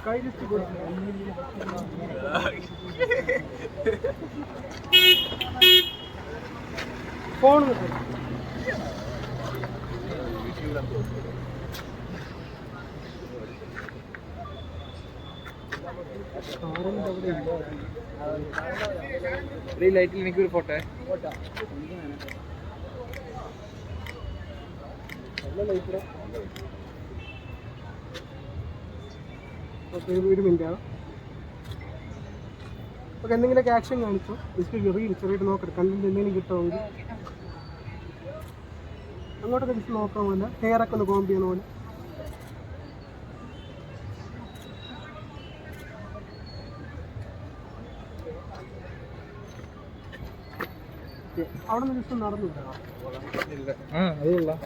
കൈ just phone ലൈറ്റിൽ എനിക്കൊരു ഫോട്ടോ ഒരു മിനിറ്റാണ്. ഓക്കെ, എന്തെങ്കിലുമൊക്കെ ആക്ഷൻ കാണിച്ചോ. ജസ്റ്റ് റീൽ ചെറിയിട്ട് നോക്കട്ടെ, കണ്ടന്റ് എന്തെങ്കിലും കിട്ടുമെങ്കിൽ. അങ്ങോട്ടൊക്കെ ജസ്റ്റ് നോക്കാൻ പോലെ ഹെയറൊക്കെ ഒന്ന് കോമ്പ് ചെയ്യണ പോലെ. അവിടെ നിന്ന് ജസ്റ്റ് നടന്നു. അതുകൊള്ളാം.